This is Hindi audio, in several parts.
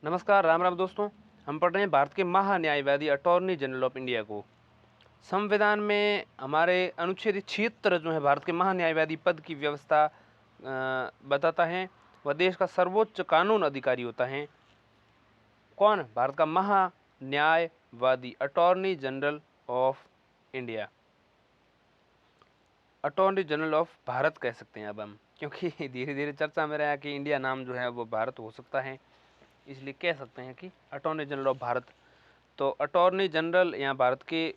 नमस्कार, राम राम दोस्तों। हम पढ़ रहे हैं भारत के महान्यायवादी अटॉर्नी जनरल ऑफ इंडिया को। संविधान में हमारे अनुच्छेद 76 जो है भारत के महान्यायवादी पद की व्यवस्था बताता है। वह देश का सर्वोच्च कानून अधिकारी होता है। कौन? भारत का महान्यायवादी attorney general of India. Attorney general of Bharat कह सकते हैं अब हम, क्योंकि धीरे धीरे चर्चा में रहा कि इंडिया नाम जो है वो भारत हो सकता है, इसलिए कह सकते हैं कि अटॉर्नी जनरल ऑफ भारत। तो अटॉर्नी जनरल, यहाँ भारत के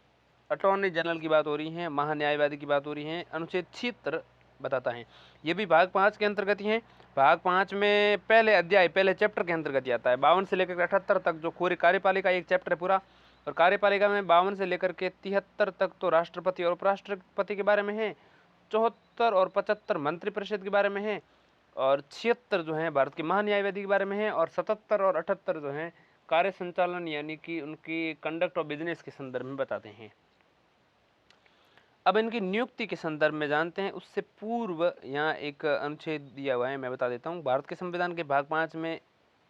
अटॉर्नी जनरल की बात हो रही है, महान्यायवादी की बात हो रही है। अनुच्छेद 76 बताता है। ये भी भाग 5 के अंतर्गत ही है। भाग 5 में पहले अध्याय, पहले चैप्टर के अंतर्गत ही आता है। 52 से लेकर 78 तक जो पूरी कार्यपालिका एक चैप्टर है पूरा, और कार्यपालिका में 52 से लेकर के 73 तक तो राष्ट्रपति और उपराष्ट्रपति के बारे में है। 74 और 75 मंत्रिपरिषद के बारे में है, और 76 जो है भारत के महान्यायवादी के बारे में है, और 77 और 78 जो है कार्य संचालन यानी कि उनकी कंडक्ट ऑफ बिजनेस के संदर्भ में बताते हैं। अब इनकी नियुक्ति के संदर्भ में जानते हैं। उससे पूर्व यहाँ एक अनुच्छेद दिया हुआ है, मैं बता देता हूँ। भारत के संविधान के भाग 5 में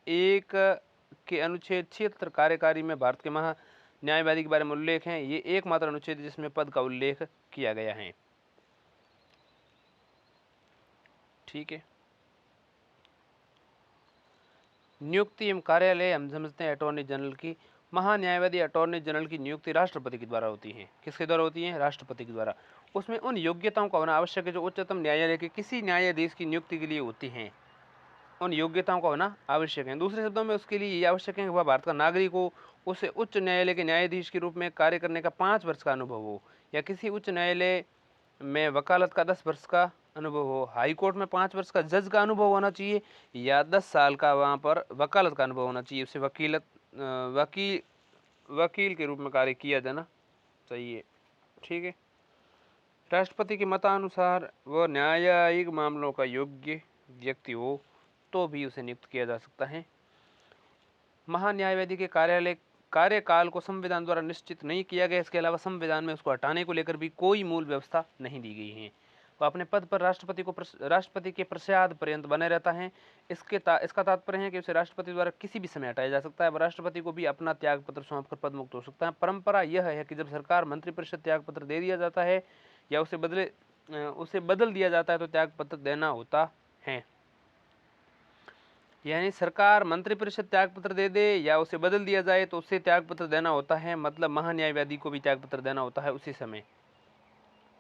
1 के अनुच्छेद 76 कार्यकारी में भारत के महान्यायवादी के बारे में उल्लेख है। ये एकमात्र अनुच्छेद जिसमें पद का उल्लेख किया गया है। ठीक है। नियुक्ति एवं कार्यालय हम समझते हैं अटॉर्नी जनरल की। महान्यायवादी अटॉर्नी जनरल की नियुक्ति राष्ट्रपति के द्वारा होती है। किसके द्वारा होती है? राष्ट्रपति के द्वारा। उसमें उन योग्यताओं का होना आवश्यक है जो उच्चतम न्यायालय के किसी न्यायाधीश की नियुक्ति के लिए होती हैं। उन योग्यताओं का होना आवश्यक है। दूसरे शब्दों में उसके लिए ये आवश्यक है कि वह भारत का नागरिक हो, उसे उच्च न्यायालय के न्यायाधीश के रूप में कार्य करने का 5 वर्ष का अनुभव हो, या किसी उच्च न्यायालय में वकालत का 10 वर्ष का अनुभव हो। हाई कोर्ट में 5 वर्ष का जज का अनुभव होना चाहिए, या 10 साल का वहाँ पर वकालत का अनुभव होना चाहिए। उसे वकील के रूप में कार्य किया जाना चाहिए। ठीक है। राष्ट्रपति के मतानुसार वह न्यायिक मामलों का योग्य व्यक्ति हो तो भी उसे नियुक्त किया जा सकता है। महान्यायवादी के कार्यकाल को संविधान द्वारा निश्चित नहीं किया गया। इसके अलावा संविधान में उसको हटाने को लेकर भी कोई मूल व्यवस्था नहीं दी गई है। वह अपने पद पर राष्ट्रपति के प्रसाद पर्यंत बने रहता है। इसका तात्पर्य है कि उसे राष्ट्रपति द्वारा किसी भी समय हटाया जा सकता है। वह राष्ट्रपति को भी अपना त्याग पत्र सौंपकर पद मुक्त हो सकता है। परंपरा यह है कि जब सरकार मंत्रिपरिषद त्याग पत्र दे दिया जाता है या उसे बदल दिया जाता है तो त्याग पत्र देना होता है। यानी सरकार मंत्रिपरिषद त्याग पत्र दे दे या उसे बदल दिया जाए तो उसे त्याग पत्र देना होता है। मतलब महान्यायवादी को भी त्याग पत्र देना होता है उसी समय।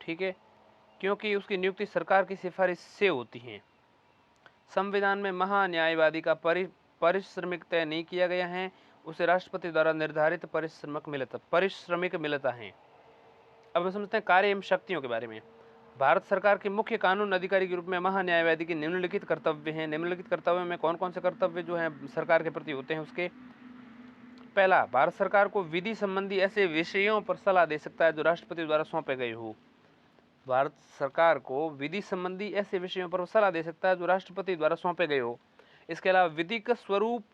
ठीक है, क्योंकि उसकी नियुक्ति सरकार की सिफारिश से होती है। संविधान में महान्यायवादी का पारिश्रमिक तय नहीं किया गया है। उसे राष्ट्रपति द्वारा निर्धारित पारिश्रमिक मिलता है। अब हम समझते हैं कार्य एवं शक्तियों के बारे में। भारत सरकार के मुख्य कानून अधिकारी के रूप में महान्यायवादी के निम्नलिखित कर्तव्य हैं। निम्नलिखित कर्तव्य में कौन कौन से कर्तव्य जो हैं सरकार के प्रति होते हैं उसके? पहला, भारत सरकार को विधि संबंधी ऐसे विषयों पर सलाह दे सकता है जो राष्ट्रपति द्वारा सौंपे गए हो। भारत सरकार को विधि संबंधी ऐसे विषयों पर सलाह दे सकता है जो राष्ट्रपति द्वारा सौंपे गए हो। इसके अलावा विधिक स्वरूप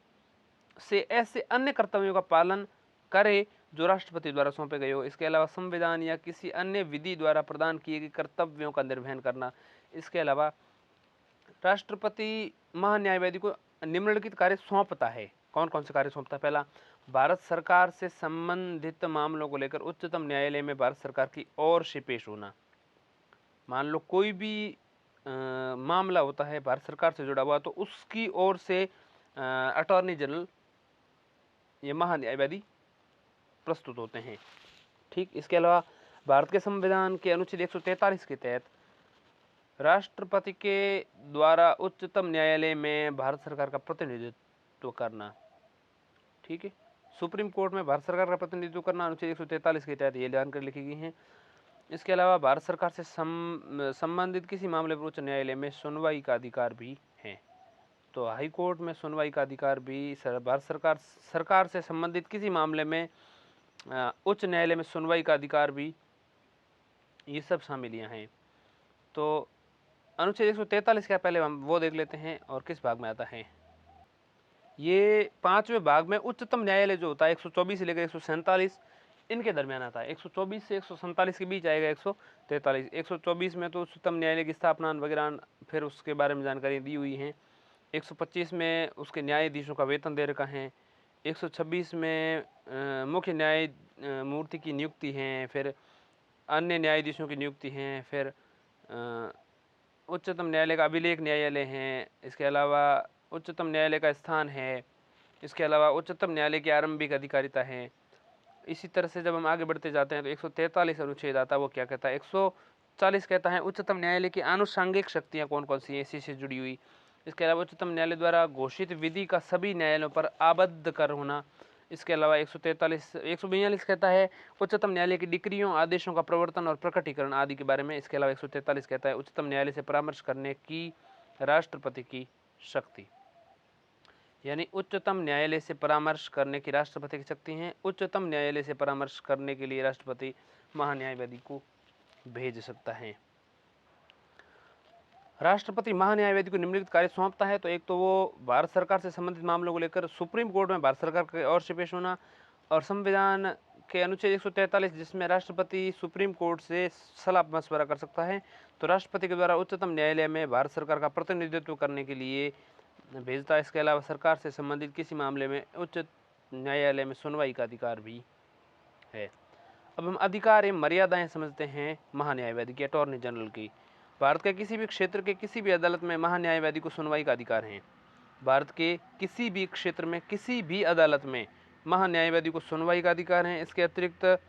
से ऐसे अन्य कर्तव्यों का पालन करे जो राष्ट्रपति द्वारा सौंपे गए हो। इसके अलावा संविधान या किसी अन्य विधि द्वारा प्रदान किए गए कर्तव्यों का निर्वहन करना। इसके अलावा राष्ट्रपति महान्यायवादी को निम्नलिखित कार्य सौंपता है। कौन कौन से कार्य सौंपता है? पहला, भारत सरकार से संबंधित मामलों को लेकर उच्चतम न्यायालय में भारत सरकार की ओर से पेश होना। मान लो कोई भी मामला होता है भारत सरकार से जुड़ा हुआ तो उसकी ओर से अटॉर्नी जनरल ये महान्यायवादी प्रस्तुत होते हैं। ठीक। इसके अलावा भारत के संविधान के अनुच्छेद 143 के तहत राष्ट्रपति के द्वारा उच्चतम न्यायालय में भारत सरकार का प्रतिनिधित्व करना। ठीक है। सुप्रीम कोर्ट में भारत सरकार का प्रतिनिधित्व करना अनुच्छेद 143 के तहत ये जानकारी लिखी गई है। इसके अलावा भारत सरकार से संबंधित किसी मामले पर उच्च न्यायालय में सुनवाई का अधिकार भी है। तो हाई कोर्ट में सुनवाई का अधिकार भी, भारत सरकार से संबंधित किसी मामले में उच्च न्यायालय में सुनवाई का अधिकार भी, ये सब शामिल यहाँ हैं। तो अनुच्छेद 143 का पहले हम वो देख लेते हैं और किस भाग में आता है। ये 5वें भाग में उच्चतम न्यायालय जो होता है 124 से लेकर 147 इनके दरमियान आता है। 124 से 147 के बीच आएगा 143। 124 में तो उच्चतम न्यायालय की स्थापना वगैरह फिर उसके बारे में जानकारी दी हुई है। 125 में उसके न्यायाधीशों का वेतन दे रखा है। 126 में मुख्य न्यायमूर्ति की नियुक्ति है, फिर अन्य न्यायाधीशों की नियुक्ति हैं, फिर उच्चतम न्यायालय का अभिलेख न्यायालय हैं, इसके अलावा उच्चतम न्यायालय का स्थान है, इसके अलावा उच्चतम न्यायालय की आरंभिक अधिकारिता है। इसी तरह से जब हम आगे बढ़ते जाते हैं तो 143 अनुच्छेद आता है, वो क्या कहता है? 140 कहता है उच्चतम न्यायालय की आनुषंगिक शक्तियाँ कौन कौन सी हैं, इसी से जुड़ी हुई। इसके अलावा उच्चतम न्यायालय द्वारा घोषित विधि का सभी न्यायालयों पर आबद्ध कर होना। इसके अलावा 142 कहता है उच्चतम न्यायालय की डिक्रियों, आदेशों का प्रवर्तन और प्रकटीकरण आदि के बारे में। इसके अलावा 143 कहता है उच्चतम न्यायालय से परामर्श करने की राष्ट्रपति की शक्ति, यानी उच्चतम न्यायालय से परामर्श करने की राष्ट्रपति की शक्ति है। उच्चतम न्यायालय से परामर्श करने के लिए राष्ट्रपति महान्यायवादी को भेज सकता है। राष्ट्रपति महान्यायवादी को निम्नलिखित कार्य सौंपता है, तो एक तो वो भारत सरकार से संबंधित मामलों को लेकर सुप्रीम कोर्ट में भारत सरकार के ओर से पेश होना, और संविधान के अनुच्छेद 143 जिसमें राष्ट्रपति सुप्रीम कोर्ट से सलाह मशवरा कर सकता है, तो राष्ट्रपति के द्वारा उच्चतम न्यायालय में भारत सरकार का प्रतिनिधित्व करने के लिए भेजता है। इसके अलावा सरकार से संबंधित किसी मामले में उच्च न्यायालय में सुनवाई का अधिकार भी है। अब हम अधिकार एवं मर्यादाएं समझते हैं महान्यायवादी की, अटॉर्नी जनरल की। भारत के किसी भी क्षेत्र के किसी भी अदालत में महान्यायवादी को सुनवाई का अधिकार है। भारत के किसी भी क्षेत्र में किसी भी अदालत में महान्यायवादी को सुनवाई का अधिकार है। इसके अतिरिक्त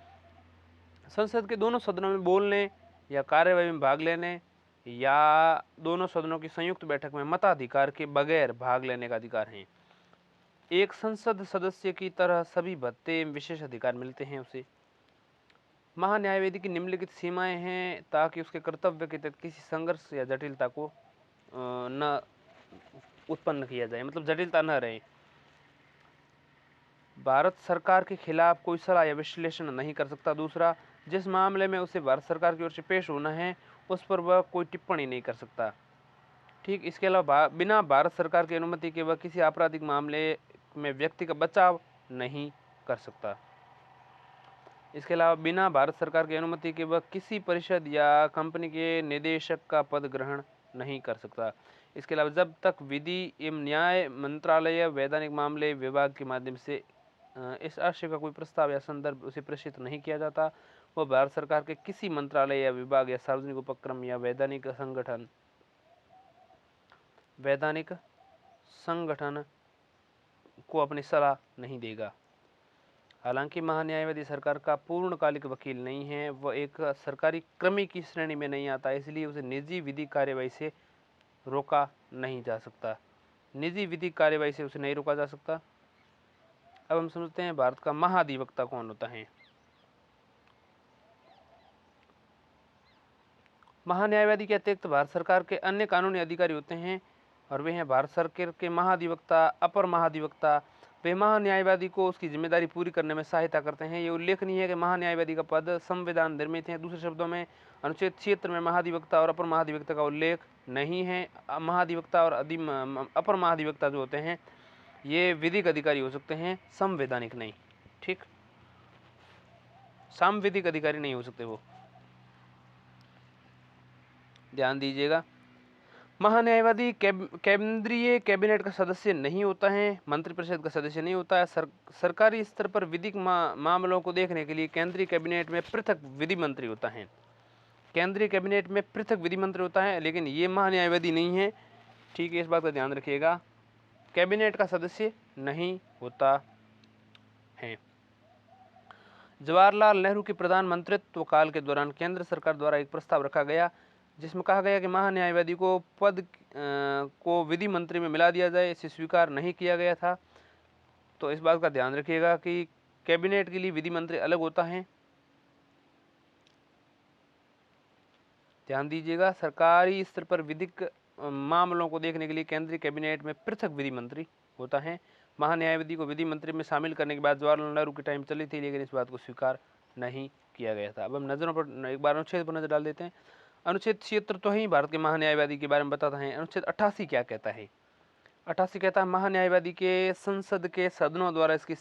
संसद के दोनों सदनों में बोलने या कार्यवाही में भाग लेने या दोनों सदनों की संयुक्त बैठक में मताधिकार के बगैर भाग लेने का अधिकार है। एक संसद सदस्य की तरह सभी भत्ते एवं विशेष अधिकार मिलते हैं उसे। महान्यायवादी की निम्नलिखित सीमाएं हैं ताकि उसके कर्तव्य के तहत किसी संघर्ष या जटिलता को न उत्पन्न किया जाए, मतलब जटिलता न रहे। भारत सरकार के खिलाफ कोई सलाह या विश्लेषण नहीं कर सकता। दूसरा, जिस मामले में उसे भारत सरकार की ओर से पेश होना है उस पर वह कोई टिप्पणी नहीं कर सकता। ठीक, इसके अलावा बिना भारत सरकार की अनुमति के वह किसी आपराधिक मामले में व्यक्ति का बचाव नहीं कर सकता। इसके अलावा बिना भारत सरकार की अनुमति के वह किसी परिषद या कंपनी के निदेशक का पद ग्रहण नहीं कर सकता। इसके अलावा जब तक विधि एवं न्याय मंत्रालय या वैधानिक मामले विभाग के माध्यम से इस आशय का कोई प्रस्ताव या संदर्भ उसे प्रेषित नहीं किया जाता, वह भारत सरकार के किसी मंत्रालय या विभाग या सार्वजनिक उपक्रम या वैधानिक संगठन को अपनी सलाह नहीं देगा। हालांकि महान्यायवादी सरकार का पूर्णकालिक वकील नहीं है, वह एक सरकारी कर्मी की श्रेणी में नहीं आता, इसलिए उसे निजी विधि कार्यवाही से रोका नहीं जा सकता। निजी विधि कार्यवाही से उसे नहीं रोका जा सकता। अब हम समझते हैं भारत का महाधिवक्ता कौन होता है। महान्यायवादी के अतिरिक्त भारत सरकार के अन्य कानूनी अधिकारी होते हैं और वे हैं भारत सरकार के महाधिवक्ता, अपर महाधिवक्ता। वे महान्यायवादी को उसकी जिम्मेदारी पूरी करने में सहायता करते हैं। ये उल्लेखनीय है कि महान्यायवादी का पद संविधान निर्मित है। दूसरे शब्दों में अनुच्छेद 76 में महाधिवक्ता और अपर महाधिवक्ता का उल्लेख नहीं है। महाधिवक्ता और अपर महाधिवक्ता जो होते हैं ये विधिक अधिकारी हो सकते हैं, संवैधानिक नहीं। ठीक, सांविधिक अधिकारी नहीं हो सकते वो, ध्यान दीजिएगा। महान्यायवादी केंद्रीय कैबिनेट का सदस्य नहीं होता है, मंत्रिपरिषद का सदस्य नहीं होता है। सरकारी स्तर पर विधिक मामलों को देखने के लिए केंद्रीय कैबिनेट में पृथक विधि मंत्री होता है। केंद्रीय कैबिनेट में पृथक विधि मंत्री होता है, लेकिन ये महान्यायवादी नहीं है। ठीक है, इस बात का ध्यान रखिएगा, कैबिनेट का सदस्य नहीं होता है। जवाहरलाल नेहरू के प्रधानमंत्रित्व काल के दौरान केंद्र सरकार द्वारा एक प्रस्ताव रखा गया जिसमें कहा गया कि महान्यायवादी को पद को विधि मंत्री में मिला दिया जाए। इसे स्वीकार नहीं किया गया था। तो इस बात का ध्यान रखिएगा कि कैबिनेट के लिए विधि मंत्री अलग होता है। ध्यान दीजिएगा, सरकारी स्तर पर विधिक मामलों को देखने के लिए केंद्रीय कैबिनेट में पृथक विधि मंत्री होता है। महान्यायवादी को विधि मंत्री में शामिल करने के बाद जवाहरलाल नेहरू की टाइम चली थी, लेकिन इस बात को स्वीकार नहीं किया गया था। अब हम नजरों पर एक बार अनुच्छेद पर नजर डाल देते हैं। अनुच्छेद 76 तो ही भारत के महान्यायवादी के बारे में बताता है। अनुच्छेद 88 क्या कहता है? 88 कहता है महान्यायवादी के संसद के सदनों द्वारा इसकी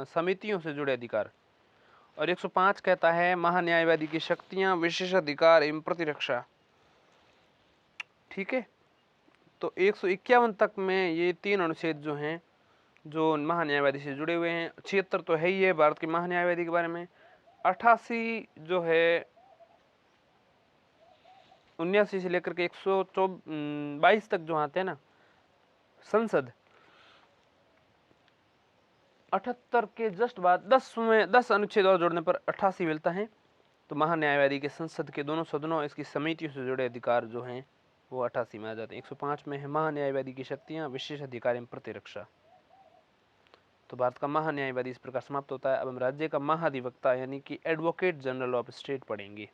समितियों से जुड़े अधिकार। और 105 कहता है महान्यायवादी की शक्तियां, विशेषाधिकार एवं प्रतिरक्षा। ठीक है, तो 151 तक में ये 3 अनुच्छेद जो हैं जो महान्यायवादी से जुड़े हुए हैं। 76 तो है ही है भारत के महान्यायवादी के बारे में। 88 जो है 79 से लेकर के 122 तक जो आते हैं ना संसद, 78 के जस्ट बाद 10 अनुच्छेद और जोड़ने पर 88 मिलता है। तो महान्यायवादी के संसद के दोनों सदनों इसकी समितियों से जुड़े अधिकार जो हैं वो 88 में आ जाते हैं। 105 में है महान्यायवादी की शक्तियां, विशेष अधिकार एवं प्रतिरक्षा। तो भारत का महान्यायवादी इस प्रकार समाप्त होता है। अब हम राज्य का महाधिवक्ता यानी कि एडवोकेट जनरल ऑफ स्टेट पढ़ेंगे।